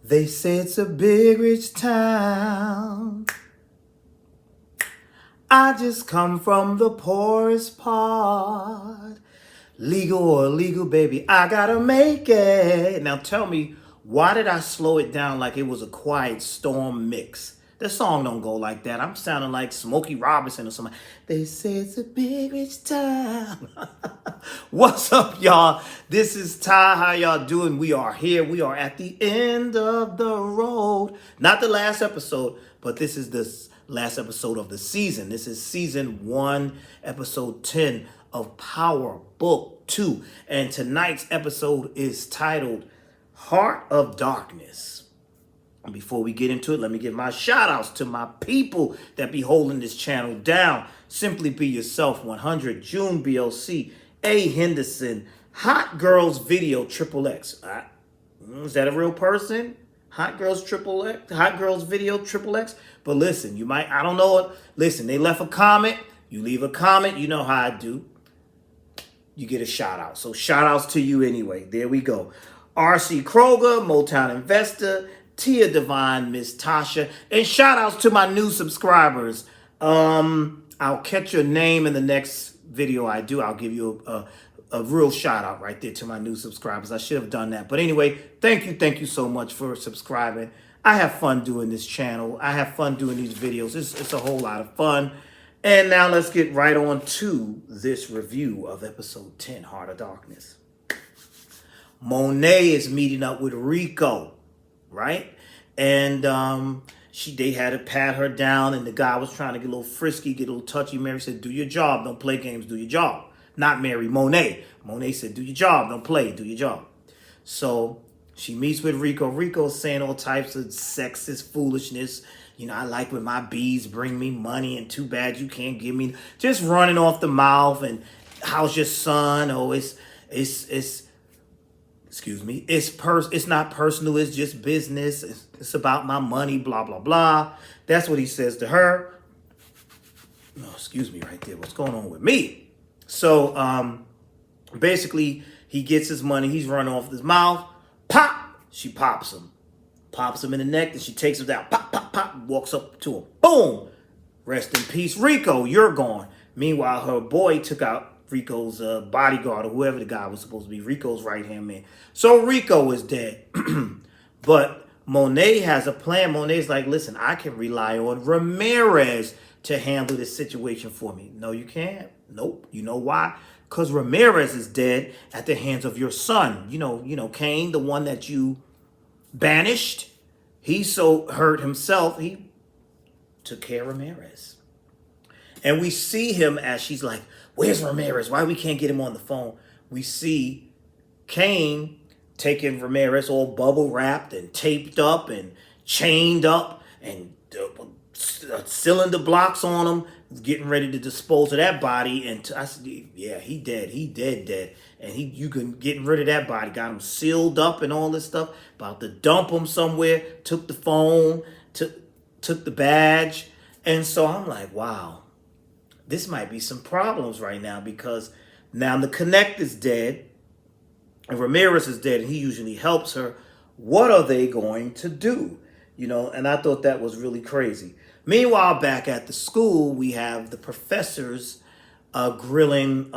They say it's a big rich town. I just come from the poorest part. Legal or illegal, baby, I gotta make it. Now tell me, why did I slow it down like it was a Quiet Storm mix? The song don't go like that. I'm sounding like Smokey Robinson or something. They say it's a big rich town. What's up, y'all? This is Ty. How y'all doing? We are here. We are at the end of the road. Not the last episode, but this is the last episode of the season. This is season 1, episode 10 of Power Book 2. And tonight's episode is titled Heart of Darkness. And before we get into it, let me give my shout outs to my people that be holding this channel down. Simply Be Yourself 100, June BLC, A. Henderson, Hot Girls Video Triple X. Is that a real person? Hot Girls Triple X, Hot Girls Video Triple X. But listen, you might, I don't know it. Listen, they left a comment. You leave a comment. You know how I do. You get a shout out. So shout outs to you anyway. There we go. RC Kroger, Motown Investor, Tia Divine, Miss Tasha, and shout outs to my new subscribers. I'll catch your name in the next video I do. I'll give you a real shout out right there to my new subscribers. I should have done that. But anyway, thank you so much for subscribing. I have fun doing this channel. I have fun doing these videos. It's a whole lot of fun. And now let's get right on to this review of episode 10, Heart of Darkness. Monet is meeting up with Rico, right? And they had to pat her down, and the guy was trying to get a little frisky, get a little touchy. Mary said, do your job, don't play games, do your job. Not Mary, Monet. Monet said, do your job, don't play, do your job. So she meets with Rico. Rico's saying all types of sexist foolishness. You know, I like when my bees bring me money, and too bad you can't give me. Just running off the mouth. And how's your son? Oh, excuse me. It's not personal. It's just business. It's about my money. Blah blah blah. That's what he says to her. Oh, excuse me, right there. What's going on with me? So basically, he gets his money. He's running off his mouth. Pop! She pops him. Pops him in the neck, and she takes him down. Pop, pop, pop. Walks up to him. Boom! Rest in peace, Rico. You're gone. Meanwhile, her boy took out Rico's bodyguard, or whoever the guy was supposed to be, Rico's right-hand man. So Rico is dead. But Monet has a plan. Monet's like, listen, I can rely on Ramirez to handle this situation for me. No, you can't. Nope. You know why? Because Ramirez is dead at the hands of your son. You know, Cain, the one that you banished. He so hurt himself, he took care of Ramirez. And we see him as she's like, where's Ramirez? Why we can't get him on the phone? We see Cain taking Ramirez all bubble wrapped and taped up and chained up and cylinder blocks on him, getting ready to dispose of that body. And I said, yeah, he dead. And getting rid of that body, got him sealed up and all this stuff, about to dump him somewhere, took the phone, took the badge. And so I'm like, wow, this might be some problems right now, because now the Connect is dead and Ramirez is dead, and he usually helps her. What are they going to do? You know, and I thought that was really crazy. Meanwhile, back at the school, we have the professors grilling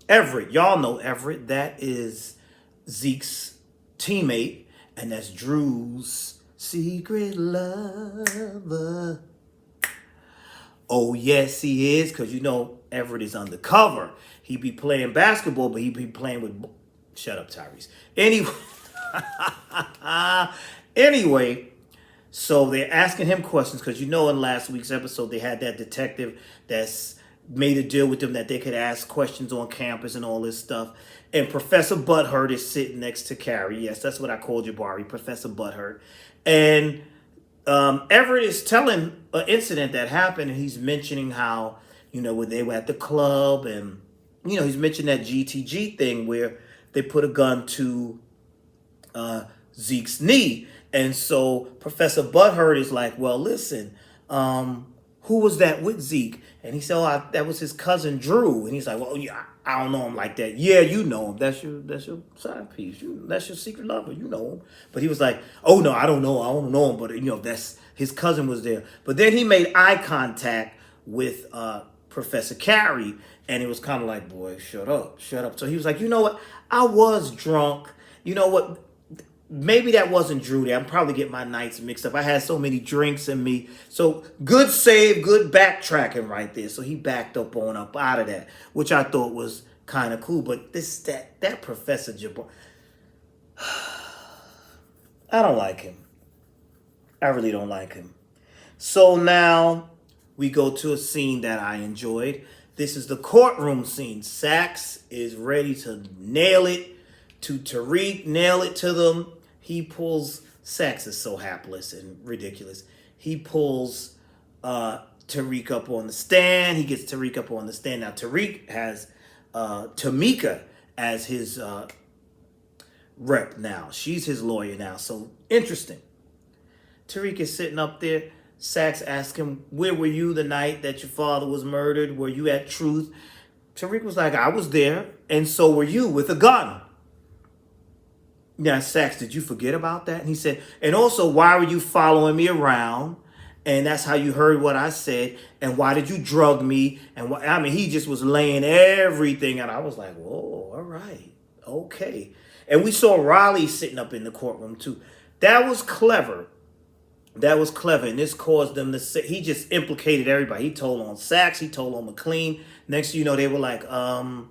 Everett. Y'all know Everett. That is Zeke's teammate, and that's Drew's secret lover. Oh, yes, he is, because you know Everett is undercover. He be playing basketball, but he be playing with... Shut up, Tyrese. Anyway, so they're asking him questions, because you know in last week's episode they had that detective that's made a deal with them that they could ask questions on campus and all this stuff. And Professor Butthurt is sitting next to Carrie. Yes, that's what I called Jabari, Professor Butthurt. And Everett is telling an incident that happened, and he's mentioning how, you know, when they were at the club, and, you know, he's mentioned that GTG thing where they put a gun to Zeke's knee. And so Professor Butthurt is like, well, listen, who was that with Zeke? And he said, oh, that was his cousin Drew. And he's like, well, yeah, I don't know him like that. Yeah, you know him. That's your side piece. That's your secret lover. You know him. But he was like, oh no, I don't know. I don't know him. But that's his cousin was there. But then he made eye contact with Professor Carey, and it was kind of like, boy, shut up, shut up. So he was like, you know what? I was drunk. You know what? Maybe that wasn't Drew there. I'm probably getting my nights mixed up. I had so many drinks in me. So good save, good backtracking right there. So he backed up out of that, which I thought was kind of cool. But that Professor Jabbar, I don't like him. I really don't like him. So now we go to a scene that I enjoyed. This is the courtroom scene. Saxe is ready to nail it to Tariq, nail it to them. He pulls, Saxe is so hapless and ridiculous. He pulls Tariq up on the stand. He gets Tariq up on the stand. Now Tariq has Tamika as his rep now. She's his lawyer now. So interesting. Tariq is sitting up there. Saxe asks him, where were you the night that your father was murdered? Were you at Truth? Tariq was like, I was there, and so were you, with a gun. Now, Saxe, did you forget about that? And he said, and also, why were you following me around? And that's how you heard what I said. And why did you drug me? And he just was laying everything. And I was like, whoa, all right, okay. And we saw Riley sitting up in the courtroom too. That was clever. That was clever. And this caused them to say, he just implicated everybody. He told on Saxe. He told on McLean. Next thing you know, they were like, in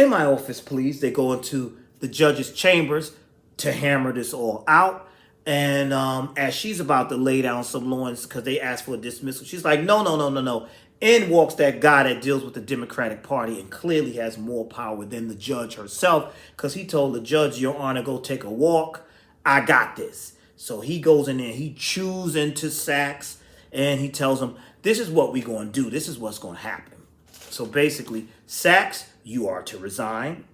my office, please. They go into the judge's chambers to hammer this all out. And as she's about to lay down some lawyers because they asked for a dismissal, she's like, no. In walks that guy that deals with the Democratic Party and clearly has more power than the judge herself, because he told the judge, Your Honor, go take a walk. I got this. So he goes in there, he chews into Saxe, and he tells him, this is what we're going to do. This is what's going to happen. So basically, Saxe, you are to resign.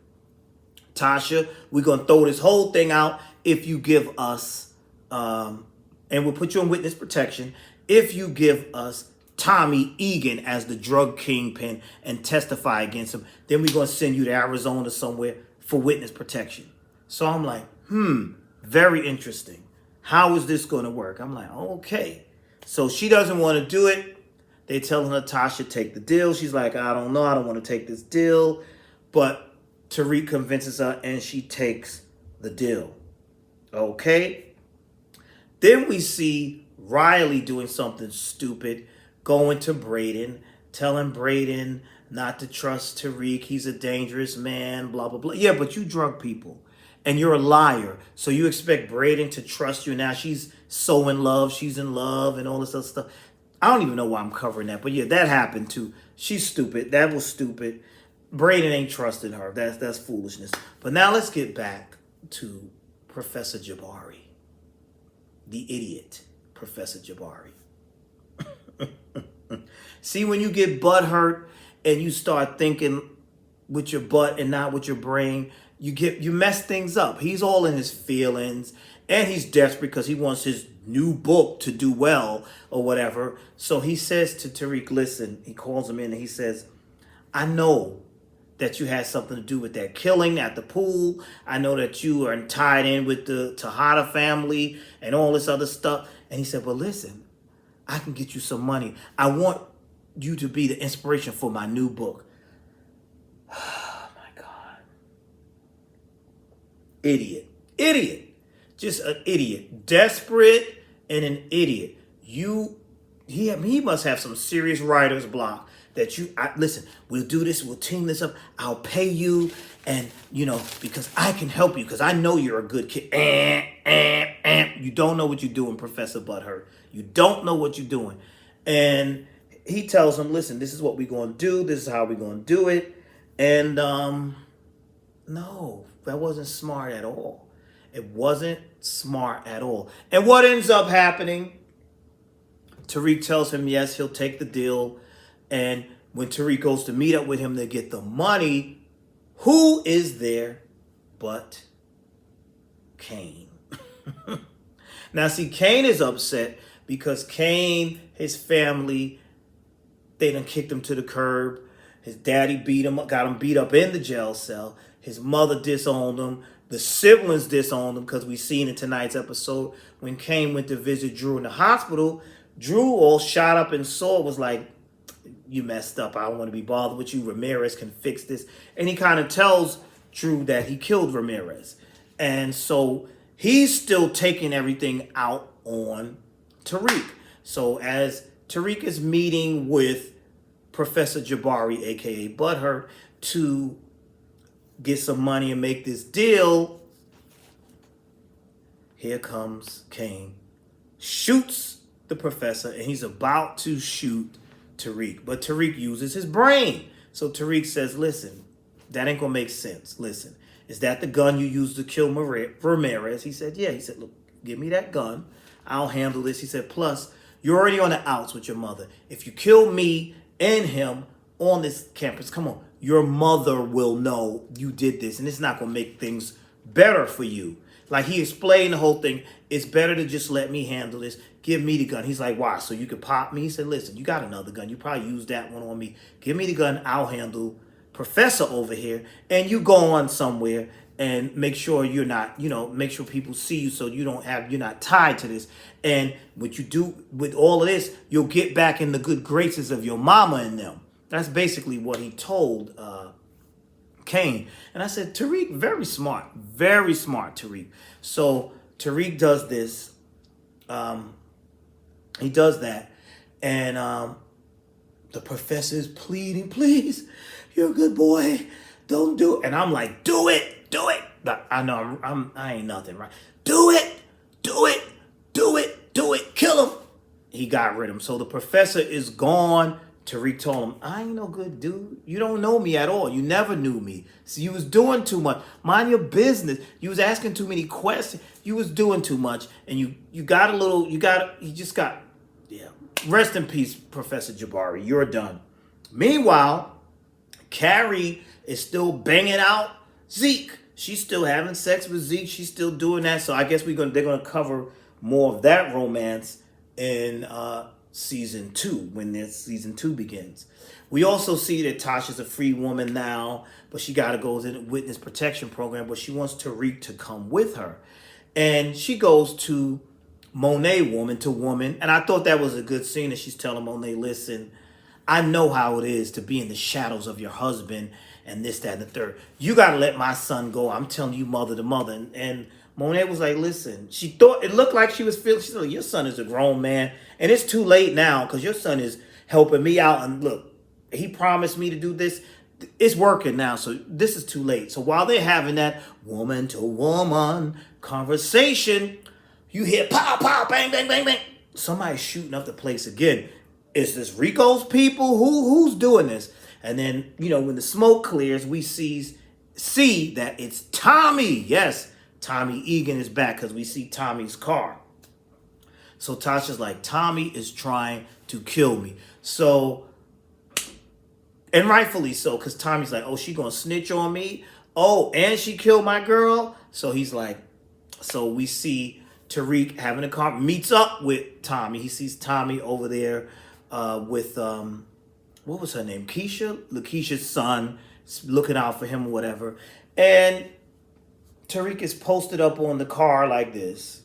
Tasha, we're going to throw this whole thing out if you give us, and we'll put you on witness protection, if you give us Tommy Egan as the drug kingpin and testify against him. Then we're going to send you to Arizona somewhere for witness protection. So I'm like, very interesting. How is this going to work? I'm like, okay. So she doesn't want to do it. They tell Natasha take the deal. She's like, I don't know. I don't want to take this deal. But Tariq convinces her and she takes the deal. Okay. Then we see Riley doing something stupid, going to Braden, telling Braden not to trust Tariq. He's a dangerous man, blah, blah, blah. Yeah, but you drug people and you're a liar. So you expect Braden to trust you. Now she's so in love. She's in love and all this other stuff. I don't even know why I'm covering that. But yeah, that happened too. She's stupid. That was stupid. Braden ain't trusting her. That's foolishness. But now let's get back to Professor Jabari. The idiot, Professor Jabari. See, when you get butthurt and you start thinking with your butt and not with your brain, you mess things up. He's all in his feelings and he's desperate because he wants his new book to do well or whatever. So he says to Tariq, listen, he calls him in and he says, I know that you had something to do with that killing at the pool. I know that you are tied in with the Tejada family and all this other stuff. And he said, well, listen, I can get you some money. I want you to be the inspiration for my new book. Oh, my God. Idiot. Just an idiot. Desperate and an idiot. He must have some serious writer's block. Listen, we'll do this, we'll team this up, I'll pay you, and, because I can help you, because I know you're a good kid. You don't know what you're doing, Professor Butthurt. You don't know what you're doing. And he tells him, listen, this is what we're going to do, this is how we're going to do it. And, no, that wasn't smart at all. It wasn't smart at all. And what ends up happening, Tariq tells him, yes, he'll take the deal. And when Tariq goes to meet up with him to get the money, who is there but Kane? Now, see, Kane is upset because Cain, his family, they done kicked him to the curb. His daddy beat him up, got him beat up in the jail cell. His mother disowned him. The siblings disowned him, because we seen in tonight's episode when Cain went to visit Drew in the hospital. Drew, all shot up and sore, was like, you messed up. I don't want to be bothered with you. Ramirez can fix this. And he kind of tells Drew that he killed Ramirez. And so he's still taking everything out on Tariq. So as Tariq is meeting with Professor Jabari, a.k.a. Butthurt, to get some money and make this deal, here comes Cain, shoots the professor, and he's about to shoot Tariq. But Tariq uses his brain. So Tariq says, listen, that ain't gonna make sense. Listen, is that the gun you used to kill Ramirez? He said, yeah. He said, look, give me that gun. I'll handle this. He said, plus, you're already on the outs with your mother. If you kill me and him on this campus, come on, your mother will know you did this, and it's not going to make things better for you. Like, he explained the whole thing. It's better to just let me handle this. Give me the gun. He's like, why? So you could pop me? He said, listen, you got another gun. You probably used that one on me. Give me the gun. I'll handle Professor over here. And you go on somewhere and make sure you're not, make sure people see you so you're not tied to this. And what you do with all of this, you'll get back in the good graces of your mama and them. That's basically what he told Cain. And I said, Tariq, very smart, Tariq. So Tariq does this. He does that. And the professor is pleading, please, you're a good boy. Don't do it. And I'm like, do it. I know I ain't nothing, right? Do it. Kill him. He got rid of him. So the professor is gone. Tariq told him, I ain't no good dude. You don't know me at all. You never knew me. So you was doing too much. Mind your business. You was asking too many questions. You was doing too much. And you just got, rest in peace, Professor Jabari. You're done. Meanwhile, Carrie is still banging out Zeke. She's still having sex with Zeke. She's still doing that. So I guess they're gonna cover more of that romance in season 2, when season 2 begins. We also see that Tasha's a free woman now, but she got to go to the witness protection program, but she wants Tariq to come with her. And she goes to Monet, woman to woman. And I thought that was a good scene that she's telling Monet, listen, I know how it is to be in the shadows of your husband and this, that, and the third. You got to let my son go. I'm telling you, mother to mother. And Monet was like, listen, she thought it looked like she was feeling, she said, your son is a grown man. And it's too late now because your son is helping me out. And look, he promised me to do this. It's working now. So this is too late. So while they're having that woman to woman conversation, you hear pow, pow, bang, bang, bang, bang. Somebody's shooting up the place again. Is this Rico's people? Who's doing this? And then, when the smoke clears, we see that it's Tommy. Yes, Tommy Egan is back because we see Tommy's car. So Tasha's like, Tommy is trying to kill me. So, and rightfully so, because Tommy's like, oh, she gonna snitch on me? Oh, and she killed my girl? So he's like, so we see Tariq having a car, meets up with Tommy. He sees Tommy over there with, what was her name? Keisha? Lakeisha's son, looking out for him or whatever. And Tariq is posted up on the car like this.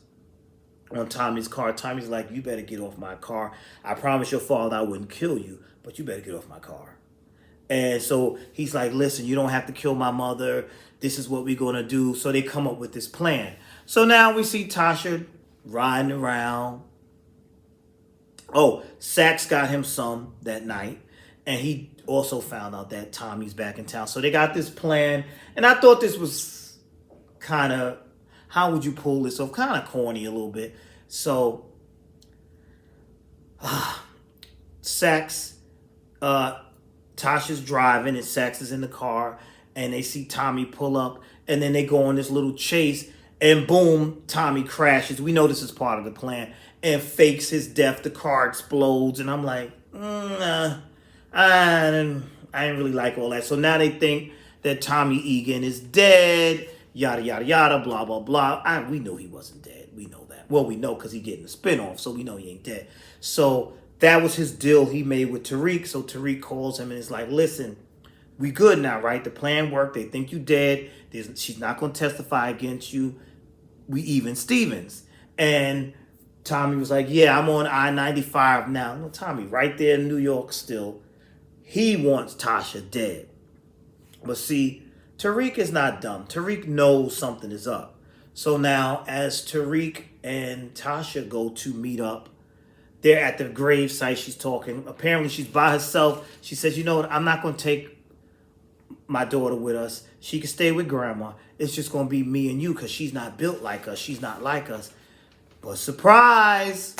On Tommy's car. Tommy's like, you better get off my car. I promise your father I wouldn't kill you, but you better get off my car. And so he's like, listen, you don't have to kill my mother. This is what we're going to do. So they come up with this plan. So now we see Tasha riding around. Oh, Sax got him some that night. And he also found out that Tommy's back in town. So they got this plan. And I thought this was kind of, how would you pull this off? Kind of corny a little bit. So, Sax, Tasha's driving and Sax is in the car. And they see Tommy pull up. And then they go on this little chase. And boom, Tommy crashes. We know this is part of the plan. And fakes his death. The car explodes. And I'm like, I didn't really like all that. So now they think that Tommy Egan is dead. yada, yada, yada, blah, blah, blah. We knew he wasn't dead. We know that. Well, we know because he getting a spinoff, so we know he ain't dead. So that was his deal he made with Tariq. So Tariq calls him and is like, listen, we good now, right? The plan worked. They think you dead. She's not going to testify against you. We even Stevens. And Tommy was like, yeah, I'm on I-95 now. No, Tommy, right there in New York still. He wants Tasha dead. But see, Tariq is not dumb. Tariq knows something is up. So now as Tariq and Tasha go to meet up, they're at the grave site. She's talking. Apparently she's by herself. She says, you know what? I'm not going to take my daughter with us. She can stay with grandma. It's just going to be me and you because she's not built like us. She's not like us. But surprise,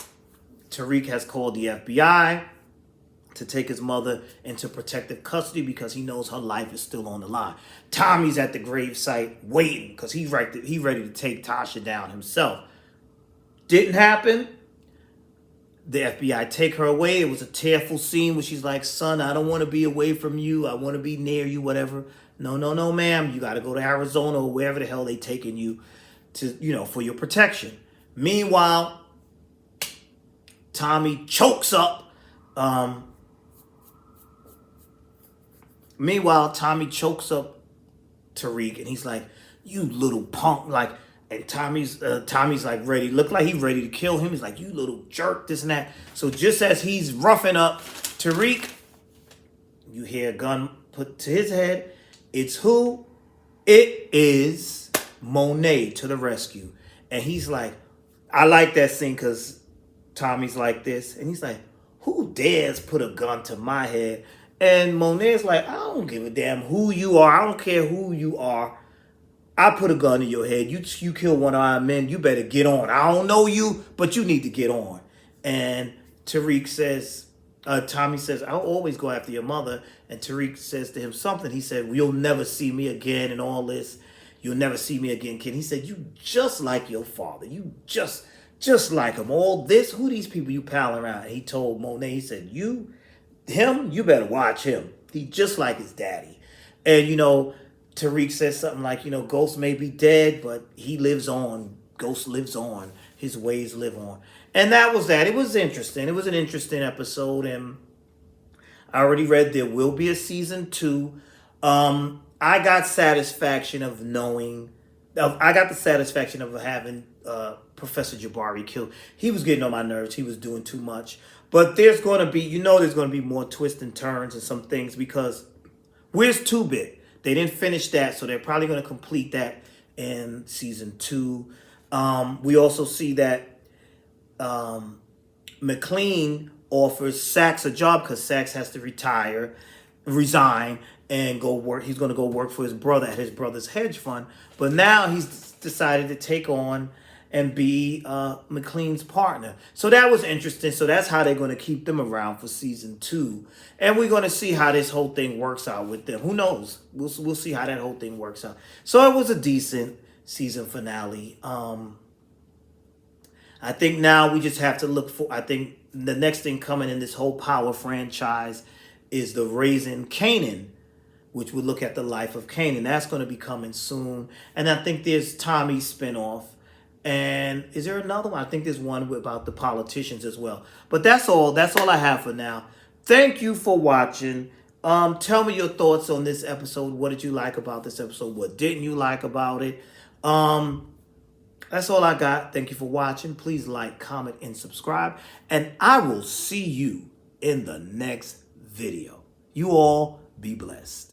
Tariq has called the FBI to take his mother into protective custody because he knows her life is still on the line. Tommy's at the grave site waiting because he's ready to take Tasha down himself. Didn't happen. The FBI take her away. It was a tearful scene where she's like, son, I don't want to be away from you. I want to be near you, whatever. No, no, no, ma'am. You got to go to Arizona or wherever the hell they taking you to, for your protection. Meanwhile, Tommy chokes up. Tariq, and he's like, you little punk. And Tommy's like ready. Look like he's ready to kill him. He's like, you little jerk, this and that. So just as he's roughing up Tariq, you hear a gun put to his head. It's who? It is Monet to the rescue. And he's like, I like that scene because Tommy's like this. And he's like, who dares put a gun to my head? And Monet's like, I don't give a damn who you are. I don't care who you are. I put a gun in your head. You kill one of our men. You better get on. I don't know you, but you need to get on. And Tommy says, I'll always go after your mother. And Tariq says to him something. He said, well, you'll never see me again and all this. You'll never see me again, kid. He said, you just like your father. You just like him. All this, who these people you pal around? And he told Monet, he said, you better watch him. He just like his daddy. And, Tariq says something like, Ghost may be dead, but he lives on. Ghost lives on. His ways live on. And that was that. It was interesting. It was an interesting episode. And I already read there will be a season 2. I got satisfaction of having Professor Jabari killed. He was getting on my nerves. He was doing too much. But there's going to be more twists and turns and some things because where's 2-Bit? They didn't finish that, so they're probably going to complete that in season 2. We also see that McLean offers Saxe a job because Saxe has to resign, and go work. He's going to go work for his brother at his brother's hedge fund. But now he's decided to take on and be McLean's partner. So that was interesting. So that's how they're going to keep them around for season 2. And we're going to see how this whole thing works out with them. Who knows? We'll see how that whole thing works out. So it was a decent season finale. I think now we just have to look for, I think the next thing coming in this whole Power franchise is the Raising Kanan, which would look at the life of Kanan. That's going to be coming soon. And I think there's Tommy's spinoff. And is there another one? I think there's one about the politicians as well. But that's all I have for now. Thank you for watching. Tell me your thoughts on this episode. What did you like about this episode? What didn't you like about it? That's all I got. Thank you for watching. Please like, comment, and subscribe. And I will see you in the next video. You all be blessed.